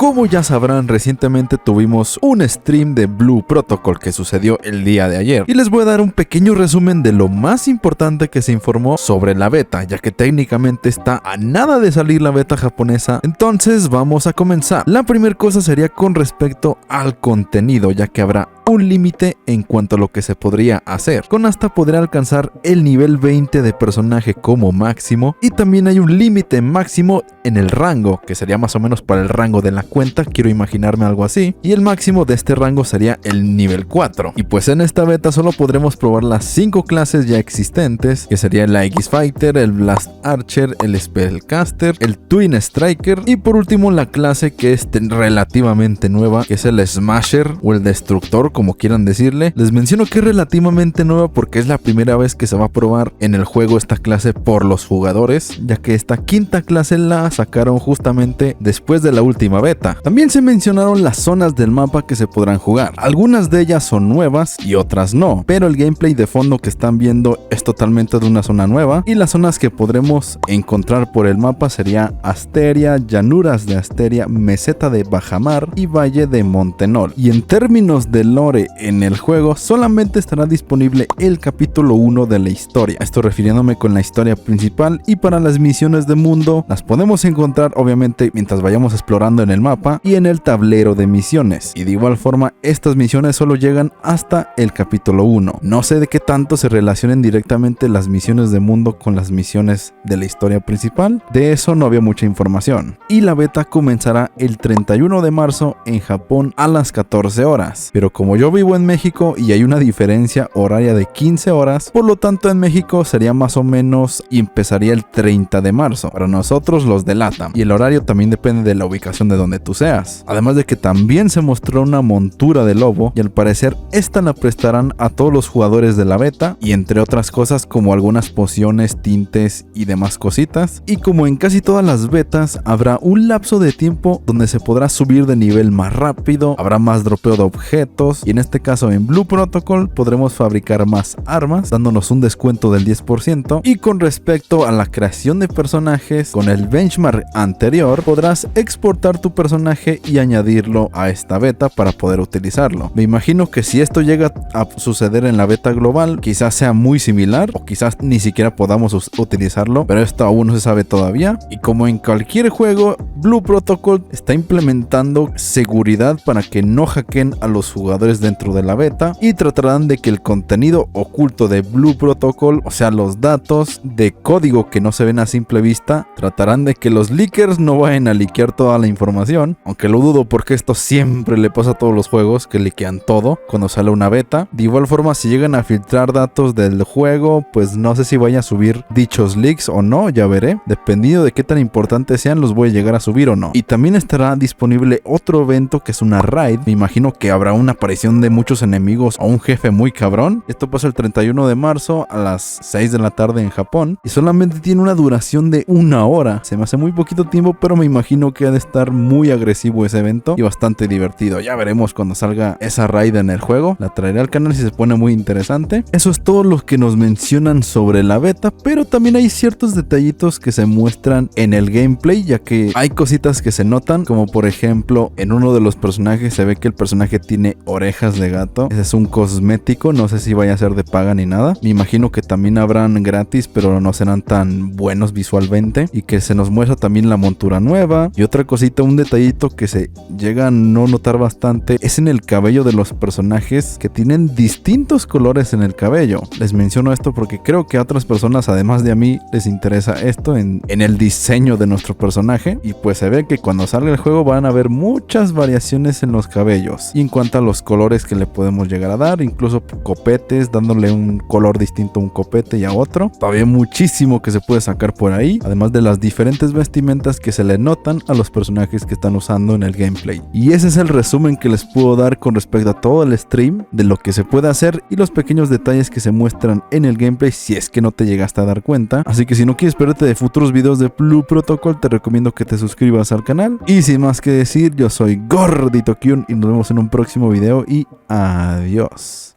como ya sabrán, recientemente tuvimos un stream de Blue Protocol que sucedió el día de ayer. Y les voy a dar un pequeño resumen de lo más importante que se informó sobre la beta, ya que técnicamente está a nada de salir la beta japonesa. Entonces vamos a comenzar. La primera cosa sería con respecto al contenido, ya que habrá un límite en cuanto a lo que se podría hacer. Con hasta podrá alcanzar el nivel 20 de personaje como máximo, y también hay un límite máximo en el rango, que sería más o menos para el rango de la cuenta, quiero imaginarme algo así, y el máximo de este rango sería el nivel 4. Y pues en esta beta solo podremos probar las 5 clases ya existentes, que sería el X-Fighter, el Blast Archer, el Spellcaster, el Twin Striker, y por último la clase que es relativamente nueva, que es el Smasher o el Destructor, como quieran decirle. Les menciono que es relativamente nueva porque es la primera vez que se va a probar en el juego esta clase por los jugadores, ya que esta quinta clase la sacaron justamente después de la última beta. También se mencionaron las zonas del mapa que se podrán jugar. Algunas de ellas son nuevas y otras no, pero el gameplay de fondo que están viendo es totalmente de una zona nueva, y las zonas que podremos encontrar por el mapa sería Asteria, llanuras de Asteria, meseta de Bajamar y valle de Montenol. Y en términos de lore en el juego, solamente estará disponible el capítulo 1 de la historia. Esto refiriéndome con la historia principal, y para las misiones de mundo las podemos encontrar obviamente mientras vayamos explorando en el mapa y en el tablero de misiones. Y de igual forma estas misiones solo llegan hasta el capítulo 1. No sé de qué tanto se relacionen directamente las misiones de mundo con las misiones de la historia principal. De eso no había mucha información. Y la beta comenzará el 31 de marzo en Japón a las 14 horas. Pero como yo vivo en México y hay una diferencia horaria de 15 horas, por lo tanto en México sería más o menos y empezaría el 30 de marzo para nosotros los de LATAM, y el horario también depende de la ubicación de donde tú seas. Además de que también se mostró una montura de lobo, y al parecer esta la prestarán a todos los jugadores de la beta, y entre otras cosas como algunas pociones, tintes y demás cositas. Y como en casi todas las betas, habrá un lapso de tiempo donde se podrá subir de nivel más rápido, habrá más dropeo de objetos, y en este caso en Blue Protocol podremos fabricar más armas dándonos un descuento del 10%. Y con respecto a la creación de personajes, con el benchmark anterior podrás exportar tu personaje y añadirlo a esta beta para poder utilizarlo. Me imagino que si esto llega a suceder en la beta global, quizás sea muy similar o quizás ni siquiera podamos utilizarlo, pero esto aún no se sabe todavía. Y como en cualquier juego, Blue Protocol está implementando seguridad para que no hackeen a los jugadores dentro de la beta, y tratarán de que el contenido oculto de Blue Protocol, o sea los datos de código que no se ven a simple vista, tratarán de que los leakers no vayan a liquear toda la información, aunque lo dudo porque esto siempre le pasa a todos los juegos que liquean todo cuando sale una beta. De igual forma, si llegan a filtrar datos del juego, pues no sé si vaya a subir dichos leaks o no, ya veré. Dependiendo de qué tan importantes sean, los voy a llegar a subir o no. Y también estará disponible otro evento que es una raid. Me imagino que habrá una aparición de muchos enemigos o un jefe muy cabrón. Esto pasa el 31 de marzo a las 6 de la tarde en Japón, y solamente tiene una duración de 1 hora. Se me hace muy poquito tiempo, pero me imagino que ha de estar muy agresivo ese evento y bastante divertido. Ya veremos cuando salga esa raid en el juego. La traeré al canal si se pone muy interesante. Eso es todo lo que nos mencionan sobre la beta, pero también hay ciertos detallitos que se muestran en el gameplay, ya que hay cositas que se notan, como por ejemplo en uno de los personajes se ve que el personaje tiene orejas de gato. Ese es un cosmético, no sé si vaya a ser de paga ni nada. Me imagino que también habrán gratis, pero no serán tan buenos visualmente. Y que se nos muestra también la montura nueva. Y otra cosita, un detallito que se llega a no notar bastante, es en el cabello de los personajes, que tienen distintos colores en el cabello. Les menciono esto porque creo que a otras personas, además de a mí, les interesa esto en el diseño de nuestro personaje. Y pues se ve que cuando salga el juego van a haber muchas variaciones en los cabellos. Y en cuanto a los colores que le podemos llegar a dar, incluso copetes, dándole un color distinto a un copete y a otro. Todavía muchísimo que se puede sacar por ahí, además de las diferentes vestimentas que se le notan a los personajes que están usando en el gameplay. Y ese es el resumen que les puedo dar con respecto a todo el stream, de lo que se puede hacer y los pequeños detalles que se muestran en el gameplay, si es que no te llegaste a dar cuenta. Así que si no quieres perderte de futuros videos de Blue Protocol, te recomiendo que te suscribas al canal. Y sin más que decir, yo soy Gordito Kyun y nos vemos en un próximo video y adiós.